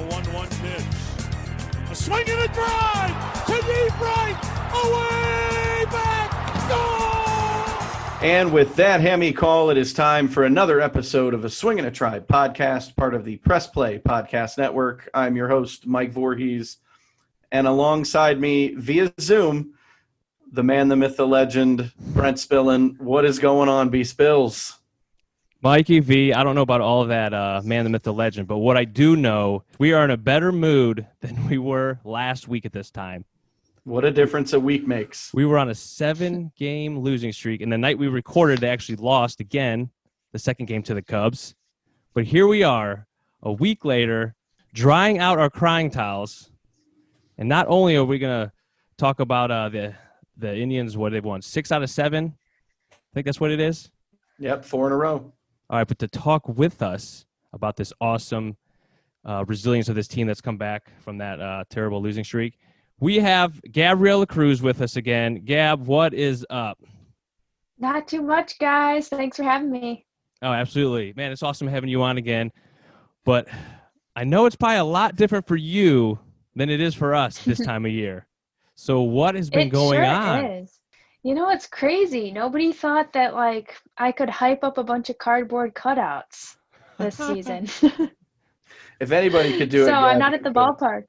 1-1 pitch. A swing and a drive to deep right. Away back. Goal! And with that hammy call, it is time for another episode of A Swing and a Tribe podcast, part of the Press Play Podcast Network. I'm your host, Mike Voorhees. And alongside me via Zoom, the man, the myth, the legend, Brent Spillin. What is going on, B Spills? Mikey V, I don't know about all of that, man, the myth, the legend, but what I do know, we are in a better mood than we were last week at this time. What a difference a week makes. We were on a 7-game losing streak, and the night we recorded, they actually lost again, the second game to the Cubs. But here we are, a week later, drying out our crying towels, and not only are we going to talk about the Indians, what they've won, 6 out of 7, I think that's what it is. Yep, 4 in a row. All right, but to talk with us about this awesome resilience of this team that's come back from that terrible losing streak, we have Gabriella Kreuz with us again. Gab, what is up? Not too much, guys. Thanks for having me. Oh, absolutely. Man, it's awesome having you on again. But I know it's probably a lot different for you than it is for us this time of year. So what has been going on? It is. You know, it's crazy. Nobody thought that, I could hype up a bunch of cardboard cutouts this season. If anybody could do it. So I'm not at the ballpark.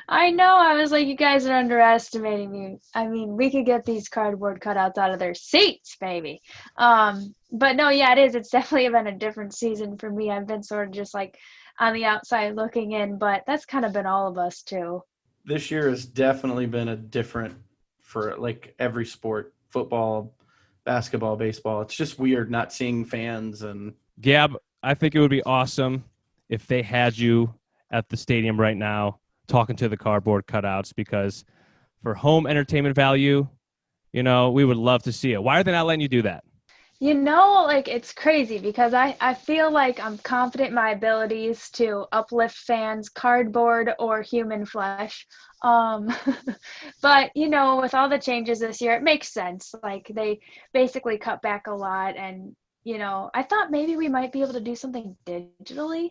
I know. I was like, you guys are underestimating me. I mean, we could get these cardboard cutouts out of their seats, baby. But no, yeah, it is. It's definitely been a different season for me. I've been sort of just on the outside looking in, but that's kind of been all of us too. This year has definitely been a different for every sport, football, basketball, baseball. It's just weird not seeing fans. And Gab, I think it would be awesome if they had you at the stadium right now talking to the cardboard cutouts, because for home entertainment value, we would love to see it. Why are they not letting you do that? It's crazy because I feel like I'm confident in my abilities to uplift fans, cardboard or human flesh. But, with all the changes this year, it makes sense. They basically cut back a lot. And, I thought maybe we might be able to do something digitally,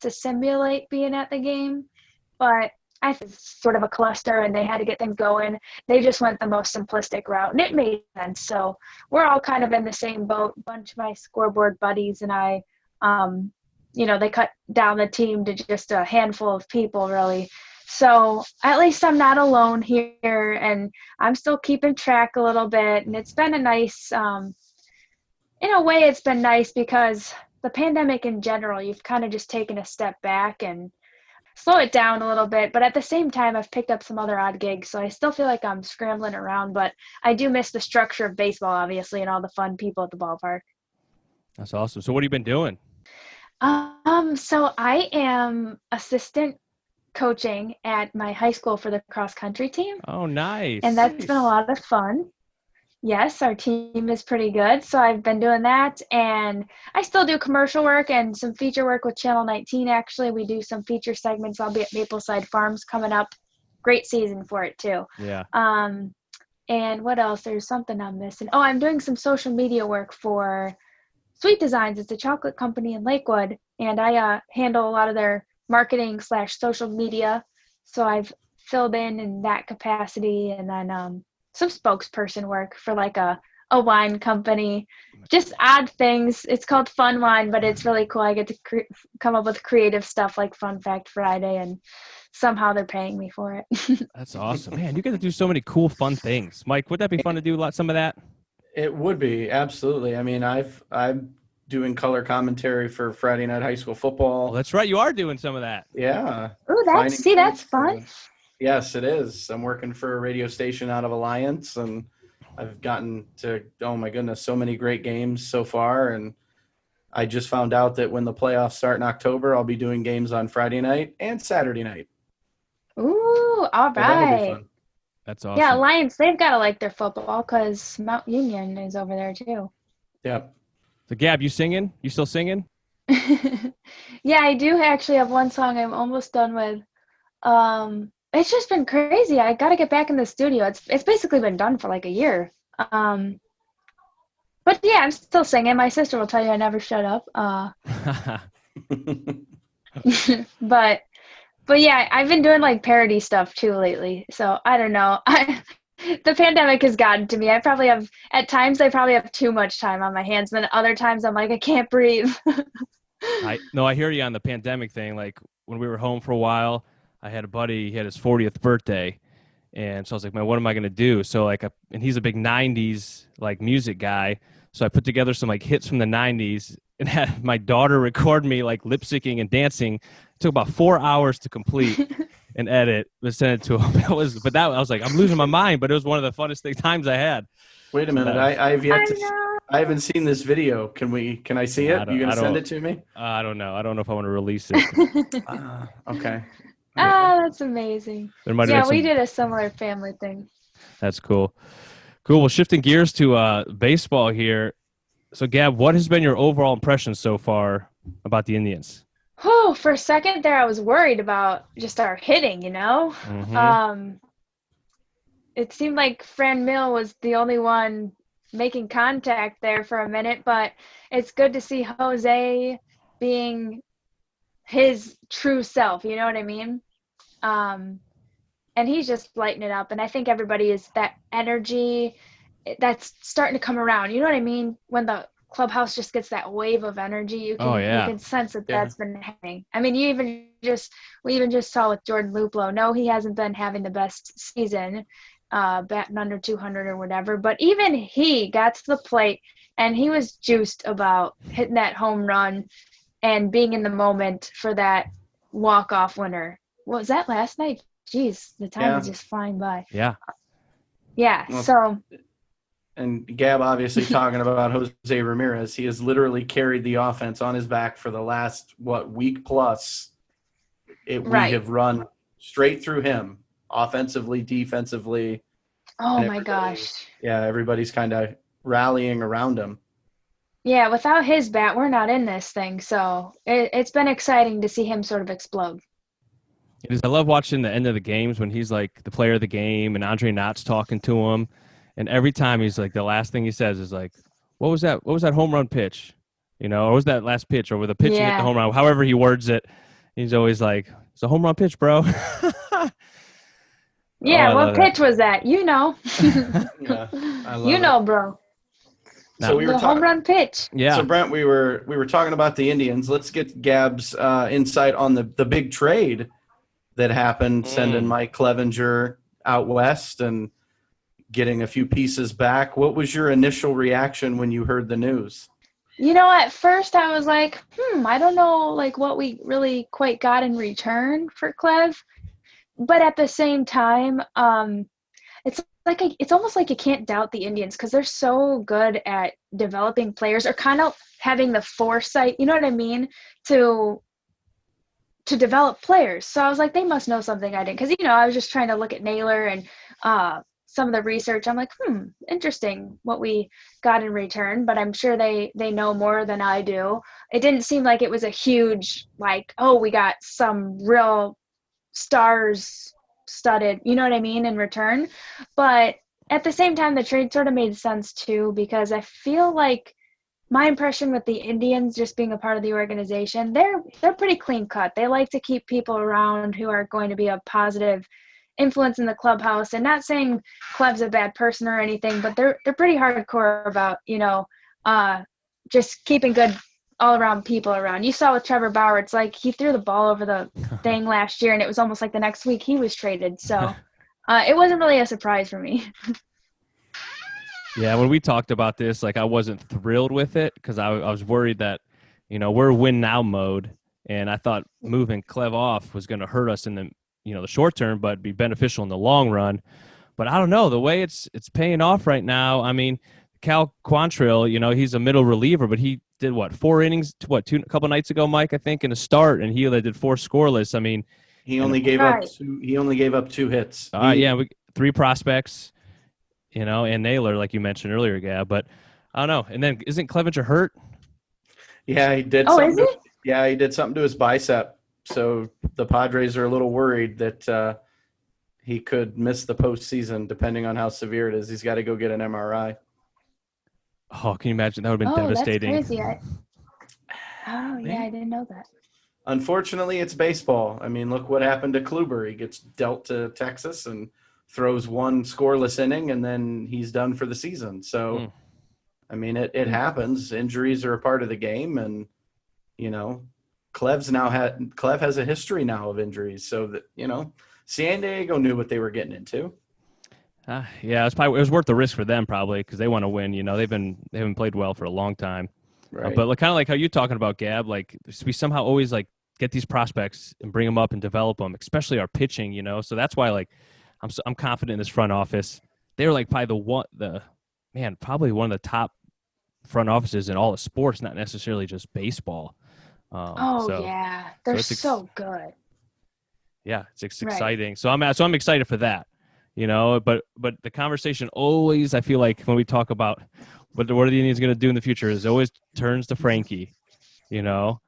to simulate being at the game. But I think it's sort of a cluster and they had to get things going. They just went the most simplistic route and it made sense. So we're all kind of in the same boat. A bunch of my scoreboard buddies and I, they cut down the team to just a handful of people really. So at least I'm not alone here and I'm still keeping track a little bit. And it's been a nice, in a way it's been nice because the pandemic in general, you've kind of just taken a step back and slow it down a little bit, but at the same time I've picked up some other odd gigs, so I still feel like I'm scrambling around, but I do miss the structure of baseball obviously and all the fun people at the ballpark. That's awesome. So what have you been doing? So I am assistant coaching at my high school for the cross country team. Oh, nice. And that's been a lot of fun. Yes, our team is pretty good. So I've been doing that, and I still do commercial work and some feature work with Channel 19. Actually, we do some feature segments. I'll be at Mapleside Farms coming up. Great season for it too. Yeah. And what else? There's something I'm missing. Oh, I'm doing some social media work for Sweet Designs. It's a chocolate company in Lakewood, and I handle a lot of their marketing / social media. So I've filled in that capacity, and then some spokesperson work for a wine company, just odd things. It's called Fun Wine, but it's really cool. I get to come up with creative stuff like Fun Fact Friday, and somehow they're paying me for it. That's awesome, man. You get to do so many cool, fun things. Mike, would that be fun to do some of that? It would be, absolutely. I mean, I'm doing color commentary for Friday Night High School Football. Oh, that's right. You are doing some of that. Yeah. Oh, that's fun. Yes, it is. I'm working for a radio station out of Alliance, and I've gotten to, oh my goodness, so many great games so far. And I just found out that when the playoffs start in October, I'll be doing games on Friday night and Saturday night. Ooh, all right. That's awesome. Yeah, Alliance, they've got to like their football because Mount Union is over there too. Yep. So, Gab, you singing? You still singing? Yeah, I do actually have one song I'm almost done with. It's just been crazy. I got to get back in the studio. It's basically been done for a year. But yeah, I'm still singing. My sister will tell you I never shut up. but yeah, I've been doing like parody stuff too lately. So I don't know. The pandemic has gotten to me. At times I probably have too much time on my hands. Then other times I'm like, I can't breathe. I hear you on the pandemic thing. Like when we were home for a while, I had a buddy, he had his 40th birthday. And so I was like, man, what am I going to do? So and he's a big 90s like music guy. So I put together some like hits from the 90s and had my daughter record me like lip syncing and dancing. It took about 4 hours to complete and edit, but send it to him. I was like, I'm losing my mind, but it was one of the funnest times I had. Wait a minute. I haven't seen this video. Can I see it? You going to send it to me? I don't know. I don't know if I want to release it. Okay. Oh, that's amazing. We did a similar family thing. That's cool. Cool. Well, shifting gears to baseball here. So, Gab, what has been your overall impression so far about the Indians? Oh, for a second there, I was worried about just our hitting, Mm-hmm. It seemed like Fran Mill was the only one making contact there for a minute, but it's good to see Jose being his true self, you know what I mean? And he's just lighting it up, and I think everybody is that energy that's starting to come around, you know what I mean? When the clubhouse just gets that wave of energy, you can sense that that's been happening. I mean, we even just saw with Jordan Luplow. No, he hasn't been having the best season, batting under 200 or whatever, but even he got to the plate and he was juiced about hitting that home run and being in the moment for that walk-off winner. Was that last night? Jeez, the time is just flying by. Yeah. Yeah, well, and Gab obviously talking about Jose Ramirez. He has literally carried the offense on his back for the last, week plus. We have run straight through him, offensively, defensively. Oh, my gosh. Yeah, everybody's kind of rallying around him. Yeah, without his bat, we're not in this thing. So it's been exciting to see him sort of explode. It is. I love watching the end of the games when he's like the player of the game and Andre Knott's talking to him. And every time he's like, the last thing he says is like, what was that? What was that home run pitch? Or was that last pitch or with the pitching hit the home run? However he words it, he's always like, it's a home run pitch, bro. What pitch was that? Yeah, I love it. Bro. So we were home run pitch. Yeah. So Brent, we were talking about the Indians. Let's get Gab's insight on the big trade that happened, sending Mike Clevenger out west and getting a few pieces back. What was your initial reaction when you heard the news? At first I was like, I don't know like what we really quite got in return for Clev. But at the same time, it's almost like you can't doubt the Indians because they're so good at developing players or kind of having the foresight, you know what I mean, to develop players. So I was like, they must know something I didn't, because I was just trying to look at Naylor and some of the research. I'm like, interesting what we got in return, but I'm sure they know more than I do. It didn't seem like it was a huge like, oh, we got some real stars studded, you know what I mean, in return. But at the same time, the trade sort of made sense too, because I feel like my impression with the Indians just being a part of the organization, they're pretty clean cut. They like to keep people around who are going to be a positive influence in the clubhouse. And not saying Clev's a bad person or anything, but they're pretty hardcore about, just keeping good all around people around. You saw with Trevor Bauer, it's like he threw the ball over the thing last year and it was almost like the next week he was traded. So it wasn't really a surprise for me. Yeah, when we talked about this, like I wasn't thrilled with it because I was worried that, we're win now mode. And I thought moving Clev off was going to hurt us in the, the short term, but be beneficial in the long run. But I don't know, the way it's paying off right now. I mean, Cal Quantrill, he's a middle reliever, but he did 4 innings, a couple nights ago, Mike, I think, in a start, and he did 4 scoreless. I mean, he only gave up 2 hits. 3 prospects, and Naylor, like you mentioned earlier, Gab. But I don't know. And then isn't Clevenger hurt? Yeah, he did. Oh, is he? Yeah, he did something to his bicep. So the Padres are a little worried that he could miss the postseason, depending on how severe it is. He's got to go get an MRI. Oh, can you imagine? That would have been devastating. That's crazy. I didn't know that. unfortunately, it's baseball. I mean, look what happened to Kluber. He gets dealt to Texas and throws one scoreless inning, and then he's done for the season. So, I mean, it happens. Injuries are a part of the game, and Clev has a history now of injuries. So that San Diego knew what they were getting into. Yeah, it was worth the risk for them probably because they want to win. They haven't played well for a long time. Right. But kind of like how you're talking about, Gab, like we somehow always like get these prospects and bring them up and develop them, especially our pitching. So that's why like I'm confident in this front office. They're like probably probably one of the top front offices in all of sports, not necessarily just baseball. Yeah, they're so good. Yeah, it's exciting. So I'm excited for that. But the conversation always, I feel like when we talk about what are the Indians going to do in the future, is always turns to Frankie. Do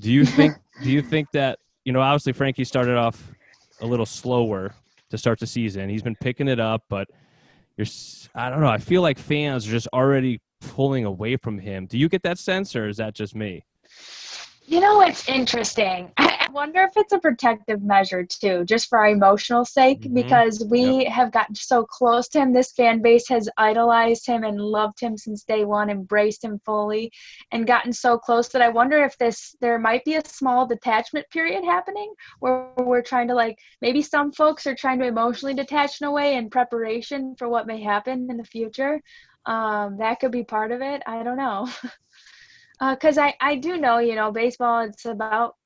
you think that obviously Frankie started off a little slower to start the season. He's been picking it up, but I don't know. I feel like fans are just already pulling away from him. Do you get that sense, or is that just me? It's interesting. I wonder if it's a protective measure too, just for our emotional sake, because we have gotten so close to him. This fan base has idolized him and loved him since day one, embraced him fully, and gotten so close that I wonder if there might be a small detachment period happening where we're trying to maybe some folks are trying to emotionally detach in a way in preparation for what may happen in the future. That could be part of it. I don't know. Because I do know, baseball, it's about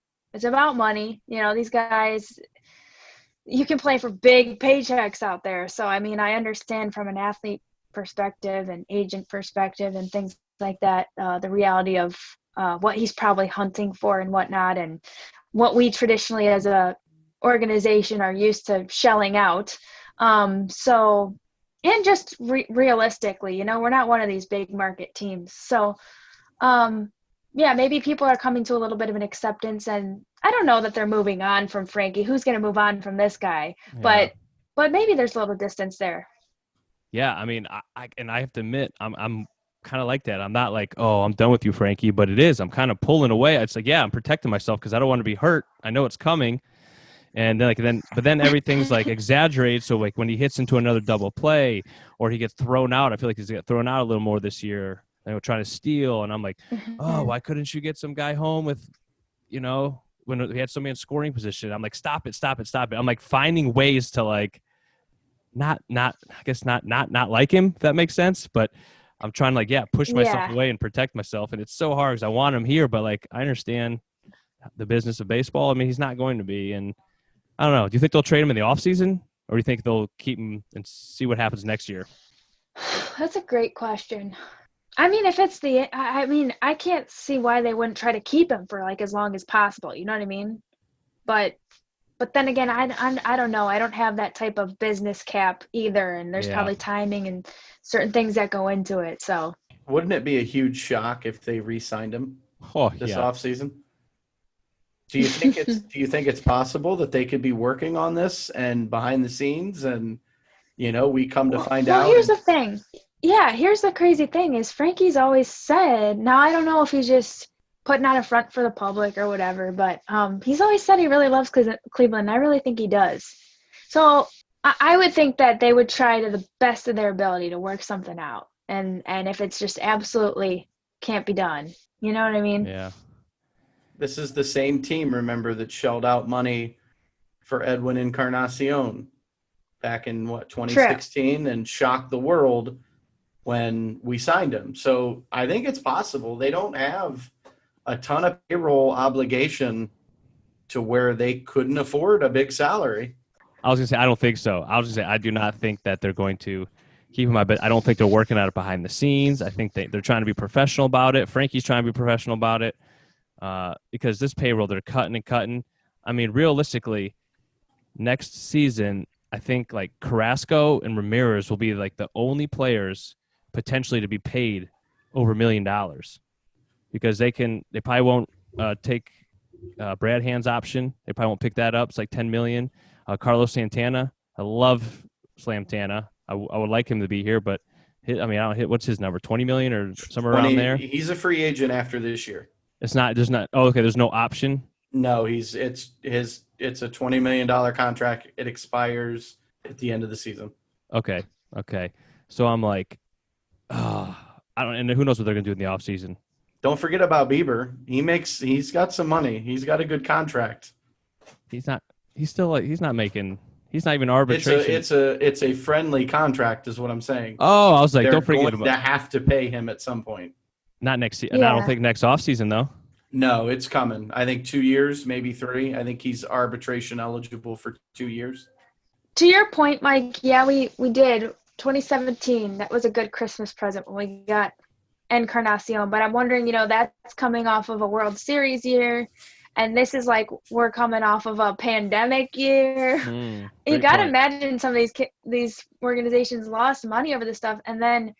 money. These guys, you can play for big paychecks out there. So, I mean, I understand from an athlete perspective and agent perspective and things like that, the reality of what he's probably hunting for and whatnot, and what we traditionally as a organization are used to shelling out. And just realistically, we're not one of these big market teams. So, maybe people are coming to a little bit of an acceptance, and I don't know that they're moving on from Frankie. Who's going to move on from this guy? Yeah. But maybe there's a little distance there. Yeah, I mean, I have to admit, I'm kind of like that. I'm not like, oh, I'm done with you, Frankie, but it is. I'm kind of pulling away. It's like, yeah, I'm protecting myself because I don't want to be hurt. I know it's coming, and then everything's like exaggerated. So like when he hits into another double play or he gets thrown out, I feel like he's got thrown out a little more this year. They were trying to steal, and I'm like, oh, why couldn't you get some guy home with, when we had somebody in scoring position? I'm like, stop it. I'm like finding ways to like, not like him, if that makes sense. But I'm trying to push myself away and protect myself. And it's so hard because I want him here, but like, I understand the business of baseball. I mean, he's not going to be, and I don't know. Do you think they'll trade him in the offseason, or do you think they'll keep him and see what happens next year? That's a great question. I mean, I can't see why they wouldn't try to keep him for as long as possible. You know what I mean? But then again, I don't know. I don't have that type of business cap either, and there's probably timing and certain things that go into it. So wouldn't it be a huge shock if they re-signed him this offseason? Do you think it's possible that they could be working on this and behind the scenes, and we come to find out? Well, here's the thing. Yeah, here's the crazy thing is Frankie's always said, now I don't know if he's just putting on a front for the public or whatever, but he's always said he really loves Cleveland. I really think he does. So I would think that they would try to the best of their ability to work something out. And if it's just absolutely can't be done, you know what I mean? Yeah. This is the same team, remember, that shelled out money for Edwin Encarnacion back in 2016 and shocked the world when we signed him. So I think it's possible. They don't have a ton of payroll obligation to where they couldn't afford a big salary. I was going to say, I don't think so. I was going to say, I do not think that they're going to keep him. But I don't think they're working at it behind the scenes. I think they're trying to be professional about it. Frankie's trying to be professional about it because this payroll, they're cutting and cutting. I mean, realistically, next season, I think Carrasco and Ramirez will be the only players potentially to be paid over $1 million because they probably won't take Brad Hand's option. They probably won't pick that up. It's $10 million. Carlos Santana, I love Santana. I would like him to be here, but I don't hit. What's his number? 20 million or somewhere around there. He's a free agent after this year. It's not. There's not. Oh, okay. There's no option. No, it's a $20 million contract. It expires at the end of the season. Okay. So I'm like, I don't, and who knows what they're gonna do in the offseason. Don't forget about Bieber. He's got some money. He's got a good contract. He's not even arbitration. It's a friendly contract is what I'm saying. Oh, I was like, They're don't forget going to have to pay him at some point. not next season. Yeah. I don't think next offseason though. No, it's coming. I think 2 years, maybe 3. I think he's arbitration eligible for 2 years. To your point, Mike, yeah, we did. 2017, that was a good Christmas present when we got Encarnacion. But I'm wondering, that's coming off of a World Series year. And this is like we're coming off of a pandemic year. You got to imagine some of these organizations lost money over this stuff. And then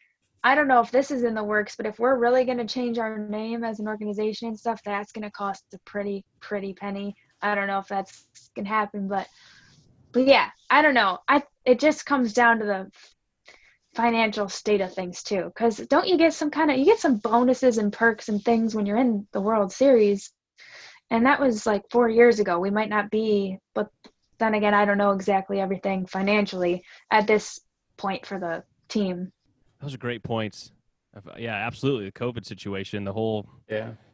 I don't know if this is in the works, but if we're really going to change our name as an organization and stuff, that's going to cost a pretty penny. I don't know if that's going to happen, but yeah, I don't know. It just comes down to the financial state of things too, because don't you get you get some bonuses and perks and things when you're in the World Series, and that was like 4 years ago. We might not be, but then again, I don't know exactly everything financially at this point for the team. Those are great points. Yeah, absolutely. The COVID situation, the whole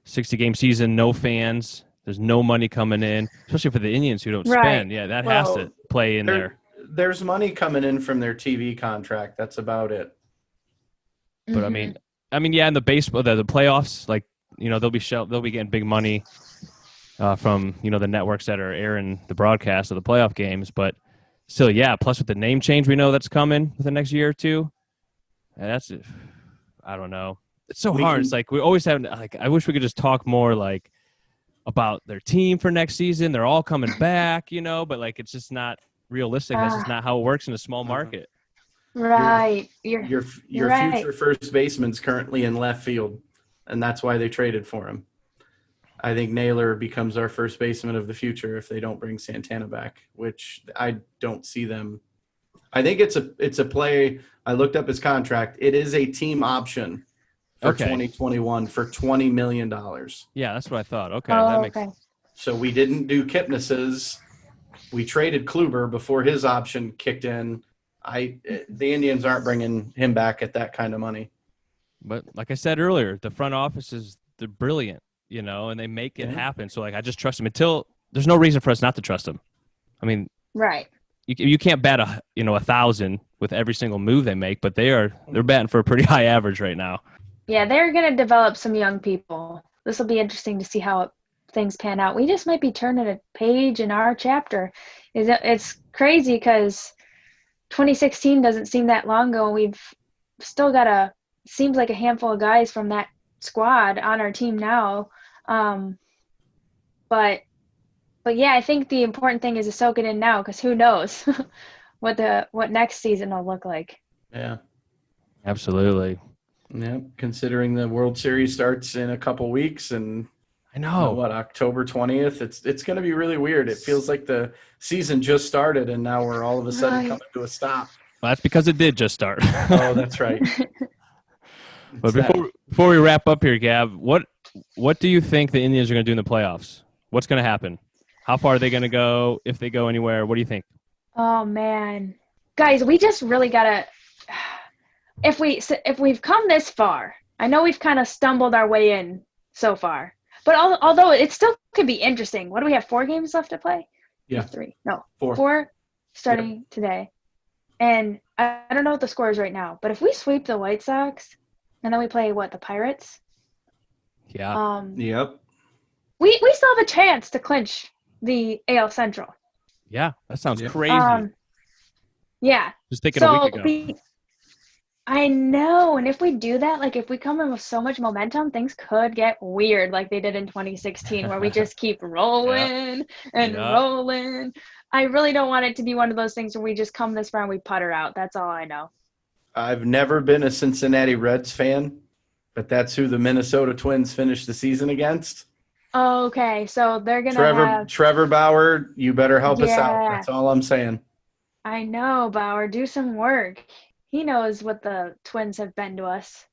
60-game season, no fans. There's no money coming in, especially for the Indians who don't spend. Yeah, that has to play in there. There's money coming in from their TV contract. That's about it. But I mean, yeah, in the baseball, the playoffs, like they'll be getting big money from the networks that are airing the broadcast of the playoff games. But still, yeah. Plus with the name change, we know that's coming within the next year or two. That's, I don't know. It's so hard. It's like we always have. Like I wish we could just talk more like about their team for next season. They're all coming back, but like it's just not realistic. That's just not how it works in a small market. Right. Your right. future first baseman's currently in left field, and that's why they traded for him. I think Naylor becomes our first baseman of the future if they don't bring Santana back, which I don't see them. I think it's a play. I looked up his contract. It is a team option for 2021 for $20 million. Yeah, that's what I thought. Okay, that makes sense. So we didn't do Kipnis's. We traded Kluber before his option kicked in. The Indians aren't bringing him back at that kind of money. But like I said earlier, the front office they're brilliant, and they make it happen. So like I just trust them until there's no reason for us not to trust them. I mean, right. You can't bat 1,000 with every single move they make, but they're batting for a pretty high average right now. Yeah, they're going to develop some young people. This will be interesting to see how things pan out. We just might be turning a page in our chapter. It's crazy because 2016 doesn't seem that long ago, and we've still got seems like a handful of guys from that squad on our team now. But yeah, I think the important thing is to soak it in now, because who knows what next season will look like. Yeah, absolutely. Yeah, considering the World Series starts in a couple weeks, and I know October 20th. It's going to be really weird. It feels like the season just started, and now we're all of a sudden coming to a stop. Well, that's because it did just start. Oh, that's right. But before we wrap up here, Gab, what do you think the Indians are going to do in the playoffs? What's going to happen? How far are they going to go? If they go anywhere, what do you think? Oh man, guys, we just really gotta. If we've come this far, I know we've kind of stumbled our way in so far, but although it still could be interesting. What do we have? 4 games left to play? Yeah. 3? No, 4. 4 starting today. And I don't know what the score is right now, but if we sweep the White Sox and then we play the Pirates? Yeah. Yep. We still have a chance to clinch the AL Central. Yeah, that sounds crazy. Yeah. Just thinking a week ago. I know, and if we do that, like if we come in with so much momentum, things could get weird like they did in 2016 where we just keep rolling and rolling. I really don't want it to be one of those things where we just come this far and we putter out. That's all I know. I've never been a Cincinnati Reds fan, but that's who the Minnesota Twins finished the season against. Okay, so they're going to have Trevor Bauer, you better help us out. That's all I'm saying. I know, Bauer. Do some work. He knows what the Twins have been to us.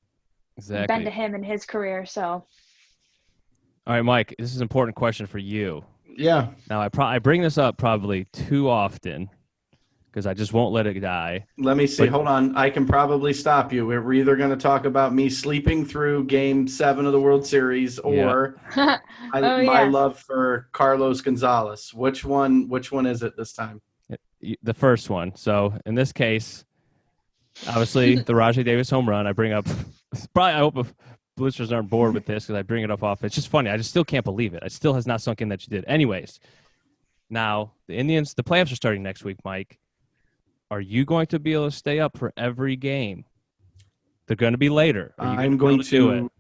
Exactly. Been to him in his career, so. All right, Mike, this is an important question for you. Yeah. Now, I bring this up probably too often because I just won't let it die. Let me see. But- Hold on. I can probably stop you. We're either going to talk about me sleeping through Game 7 of the World Series or my love for Carlos Gonzalez. Which one is it this time? The first one. So in this case, obviously the Rajai Davis home run. I bring up. Probably. I hope listeners aren't bored with this because I bring it up often. It's just funny. I just still can't believe it. It still has not sunk in that you did. Anyways, now the Indians. The playoffs are starting next week, Mike. Are you going to be able to stay up for every game? They're going to be later. I'm going to do it.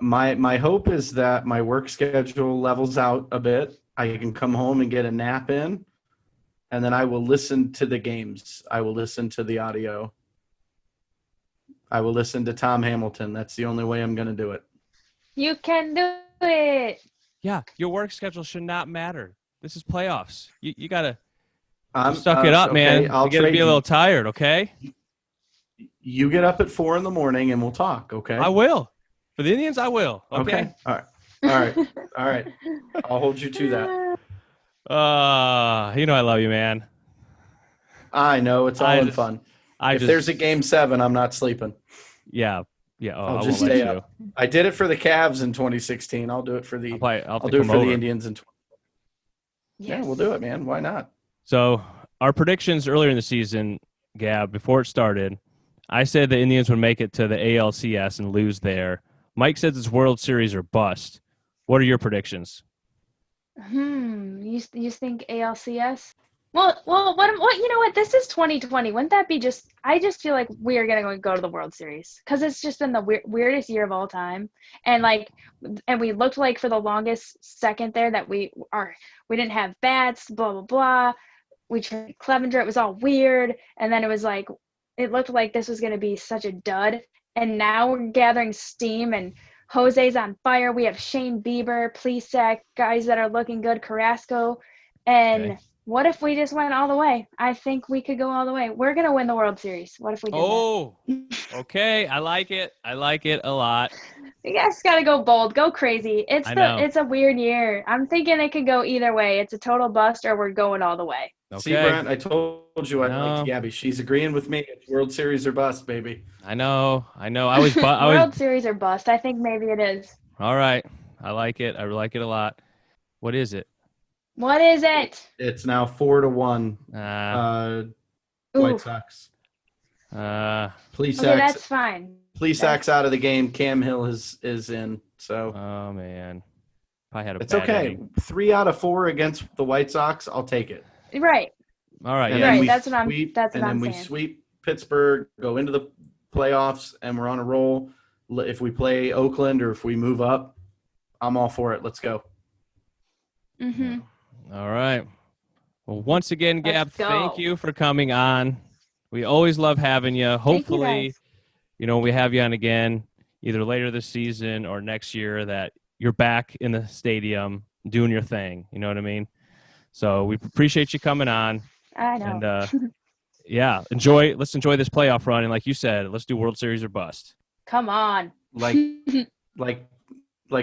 My hope is that my work schedule levels out a bit. I can come home and get a nap in, and then I will listen to the games. I will listen to the audio. I will listen to Tom Hamilton. That's the only way I'm going to do it. You can do it. Yeah, your work schedule should not matter. This is playoffs. You got to Suck it up, man. Okay, You got to be a little tired, okay? You get up at 4 a.m. and we'll talk, okay? I will. For the Indians, I will. Okay. All right. I'll hold you to that. You know I love you, man. I know. It's all in fun. If there's a Game 7, I'm not sleeping. Yeah. Oh, I'll just stay up. I did it for the Cavs in 2016. I'll do it for the I'll do it for the Indians in 20. Yes. Yeah, we'll do it, man. Why not? So our predictions earlier in the season, Gab, before it started, I said the Indians would make it to the ALCS and lose there. Mike says it's World Series or bust. What are your predictions? You think ALCS? Well, what? You know what? This is 2020. Wouldn't that be just? I just feel like we are gonna go to the World Series because it's just been the weirdest year of all time, and we looked like for the longest second there that we didn't have bats. Blah blah blah. We traded Clevenger. It was all weird, and then it looked like this was gonna be such a dud, and now we're gathering steam and. Jose's on fire. We have Shane Bieber, Plesac, guys that are looking good, Carrasco. And what if we just went all the way? I think we could go all the way. We're going to win the World Series. What if we did that? Okay. I like it. I like it a lot. You guys got to go bold. Go crazy. It's a weird year. I'm thinking it could go either way. It's a total bust or we're going all the way. Okay. See, Brent, I told you I liked Gabby. She's agreeing with me. It's World Series or bust, baby. I know. I was World Series or bust. I think maybe it is. All right. I like it. I like it a lot. What is it? What is it? It's now 4-1. White Sox. Plesac. Okay, that's fine. Plesac's out of the game. Cam Hill is in. So. Oh man, I had a. It's okay. Inning. 3 out of 4 against the White Sox. I'll take it. Right. All right. Right. That's what I'm saying. We sweep Pittsburgh, go into the playoffs, and we're on a roll. If we play Oakland or if we move up, I'm all for it. Let's go. Mm-hmm. All right. Well, once again, Gab, thank you for coming on. We always love having you. Hopefully, we have you on again, either later this season or next year, that you're back in the stadium doing your thing. You know what I mean? So we appreciate you coming on. I know. And let's enjoy this playoff run. And like you said, let's do World Series or bust. Come on. Like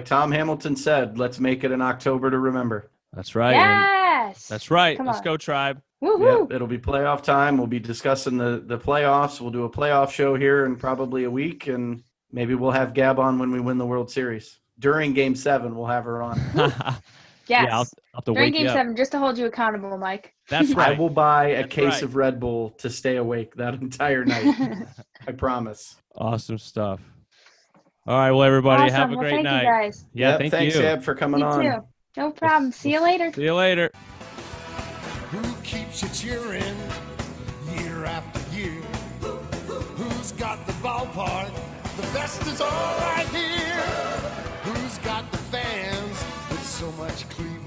Tom Hamilton said, let's make it an October to remember. That's right. Yes. That's right. Let's go, Tribe. Woohoo. Yep, it'll be playoff time. We'll be discussing the playoffs. We'll do a playoff show here in probably a week, and maybe we'll have Gab on when we win the World Series. During Game 7, we'll have her on. Yes. Yeah, I'll have to During wake Game 7, just to hold you accountable, Mike. That's right. I will buy a case of Red Bull to stay awake that entire night. I promise. Awesome stuff. All right, well, everybody, awesome. have a great night. Thank you, guys. Yeah, thanks, Gab, for coming on. Too. No problem. See you later. See you later. Who keeps you cheering year after year? Who's got the ballpark? The best is all right here. Who's got the fans with so much Cleveland?